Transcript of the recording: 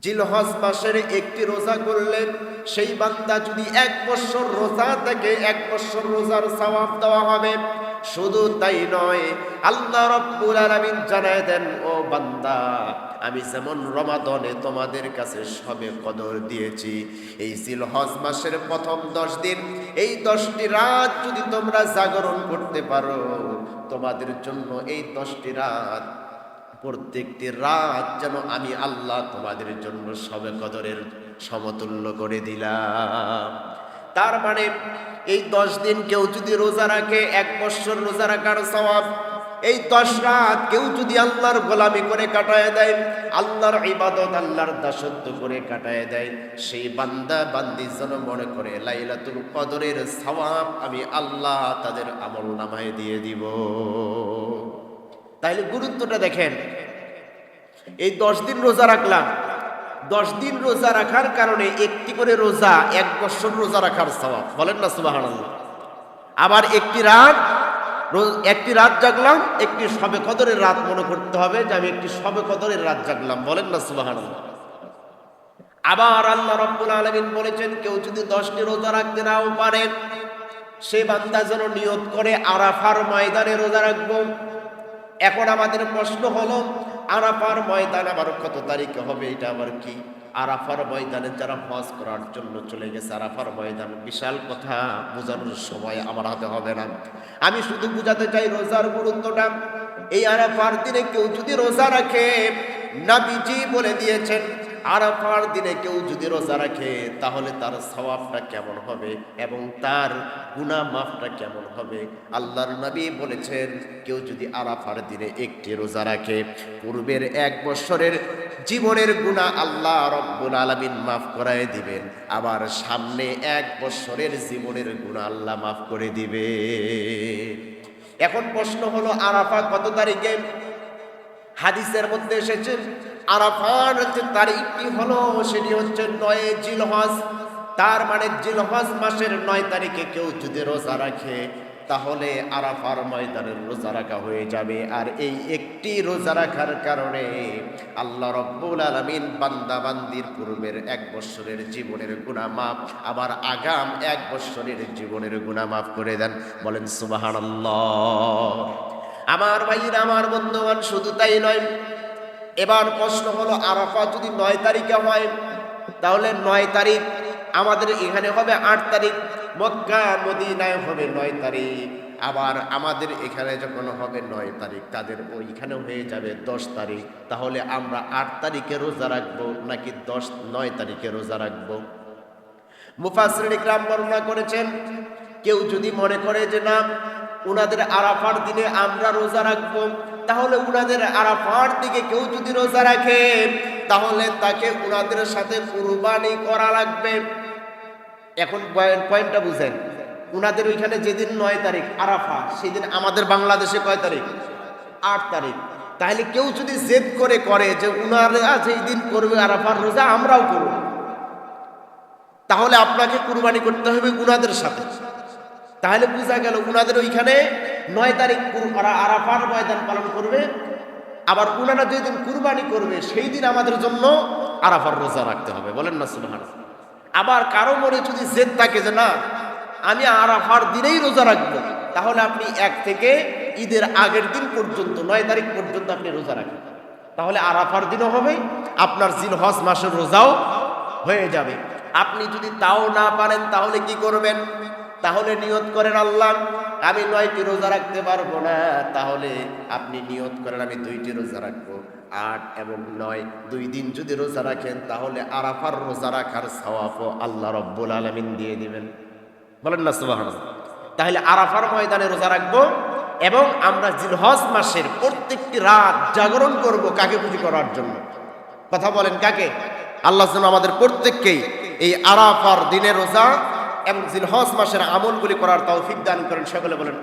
জিলহজ মাসের একটি রোজা করলে সেই বান্দা যদি 1 বছর রোজা থাকে 1 বছর রোজার সওয়াব দেওয়া হবে। শুধু তাই নয়, আল্লাহ রাব্বুল আলামিন জানায় দেন, ও বান্দা, আমি যেমন রমাদানে তোমাদের কাছে শবে কদর দিয়েছি, এই জিলহজ মাসের প্রথম 10 দিন, এই 10টি রাত যদি তোমরা জাগরণ করতে পারো, তোমাদের জন্য এই 10টি রাত, প্রত্যেকটি রাত যেন আমি আল্লাহ তোমাদের জন্য শবে কদরের সমতুল্য করে দিলাম। তার মানে এই 10 দিন কেউ যদি রোজা রাখে 1 বছর রোজা রাখার সওয়াব, এই 10 রাত কেউ যদি আল্লাহর গোলামি করে কাটায় দেয়, আল্লাহর ইবাদত আল্লাহর দাসত্ব করে কাটায় দেয়, সেই বান্দা বান্দি যেন মনে করে লাইলাতুল কদরের সওয়াব আমি আল্লাহ তাদের আমলনামায় দিয়ে দিব। তাইলে গুরুত্বটা দেখেন, এই 10 দিন রোজা রাখলাম, 10 দিন রোজা রাখার কারণে একটি করে রোজা 1 বছর রোজা রাখার সওয়াব, বলেন না সুবহানাল্লাহ। আবার একটি রাত জাগলাম, একটি শবে কদরের রাত মনে করতে হবে যে আমি একটি শবে কদরের রাত জাগলাম, বলেন না সুবহানাল্লাহ। আবার আল্লাহ রাব্বুল আলামিন বলেছেন, কেউ যদি 10টি রোজা রাখতে নাও পারে, সে বান্দা যেন নিয়ত করে আরাফার ময়দানে রোজা রাখবো। এখন আমাদের প্রশ্ন হলো, আরাফার ময়দান আবার কত তারিখে হবে? এটা আবার কি? আরাফার ময়দানে যারা হজ করার জন্য চলে গেছে, আরাফার ময়দান বিশাল কথা, বোঝানোর সময় আমার হাতে হবে না। আমি শুধু বুঝাতে চাই রোজার গুরুত্বটা। এই আরাফার দিনে কেউ যদি রোজা রাখে, নবীজি বলে দিয়েছেন, আরাফার দিনে কেউ যদি রোজা রাখে তাহলে তার সওয়াবটা কেমন হবে এবং তার গুনাহ মাফটা কেমন হবে। আল্লাহর নবী বলেছেন, কেউ যদি আরাফার দিনে একটি রোজা রাখে, পূর্বের 1 বছরের জীবনের গুনাহ আল্লাহ রব্বুল আলামিন মাফ করায় দিবেন, আবার সামনে 1 বছরের জীবনের গুনাহ আল্লাহ মাফ করে দিবে। এখন প্রশ্ন হলো, আরাফা কত তারিখে? হাদিসের মধ্যে এসেছে আরাফার যে তারিখটি হলো সেটি হচ্ছে 9 জিলহজ। তার মানে জিলহজ মাসের 9 তারিখে কেউ যদি রোজা রাখে তাহলে আরাফার ময়দানের রোজা রাখা হয়ে যাবে। আর এই একটি রোজা রাখার কারণে আল্লাহ রাব্বুল আলামিন বান্দা বান্দির পূর্বের 1 বছরের জীবনের গুনাহ মাফ, আবার আগাম 1 বছরের জীবনের গুনাহ মাফ করে দেন, বলেন সুবহানাল্লাহ। আমার ভাইরা, আমার বন্ধুগণ, শুধু তাই নয়, এবার প্রশ্ন হলো, আরাফা যদি 9 তারিখে হয় তাহলে 9 তারিখ আমাদের এখানে হবে 8 তারিখ, মক্কা মদিনায় হবে 9 তারিখ, আবার আমাদের এখানে যখন হবে 9 তারিখ তাদের ওইখানে হয়ে যাবে 10 তারিখ। তাহলে আমরা 8 তারিখে রোজা রাখবো নাকি 9 তারিখে রোজা রাখবো? মুফাসসিরিন ইকরাম বর্ণনা করেছেন, কেউ যদি মনে করে যে না, উনাদের আরাফার দিনে আমরা রোজা রাখবো, তাহলে উনাদের আরাফার দিকে কেউ যদি রোজা রাখে তাহলে তাকে উনাদের সাথে কুরবানি করা লাগবে। এখন পয়েন্টটা বুঝেন, উনাদের ওইখানে যেদিন 9 তারিখ আরাফা, সেদিন আমাদের বাংলাদেশে কয় তারিখ? 8 তারিখ। তাহলে কেউ যদি জেদ করে যে উনারা যেই দিন করবে আরাফার রোজা আমরাও করব, তাহলে আপনাকে কুরবানি করতে হবে উনাদের সাথে। তাহলে বোঝা গেল উনাদের ওইখানে 9 তারিখ আরাফার ময়দান পালন করবে, আবার উনারা যেদিন কুরবানি করবে সেই দিন আমাদের জন্য আরাফার রোজা রাখতে হবে, বলেন না সুবহানাল্লাহ। আবার কারো মনে যদি জেদ থাকে যে না, আমি আরাফার দিনেই রোজা রাখবো, তাহলে আপনি 1 থেকে ঈদের আগের দিন পর্যন্ত 9 তারিখ পর্যন্ত আপনি রোজা রাখেন, তাহলে আরাফার দিনও হবে, আপনার জিলহজ মাসের রোজাও হয়ে যাবে। আপনি যদি তাও না পারেন তাহলে কি করবেন? তাহলে নিয়ত করেন, আল্লাহ আমি 9টি রোজা রাখতে পারবো না, তাহলে আপনি নিয়ত করেন আমি 2টি রোজা রাখবো। 8 এবং 9 2 দিন যদি রোজা রাখেন তাহলে আরাফার রোজা রাখার সওয়াবও আল্লাহ রাব্বুল আলামিন দিয়ে দিবেন, বলেন না সুবহানাল্লাহ। তাহলে আরাফার ময়দানে রোজা রাখবো এবং আমরা জিলহজ মাসের প্রত্যেকটি রাত জাগরণ করব, কাকে খুশি করার জন্য? কথা বলেন, কাকে? আল্লাহ যেন আমাদের প্রত্যেককেই এই আরাফার দিনে রোজা এবং জিলহজ মাসের আমলগুলি করার তৌফিক দান করেন, সকলে বলেন।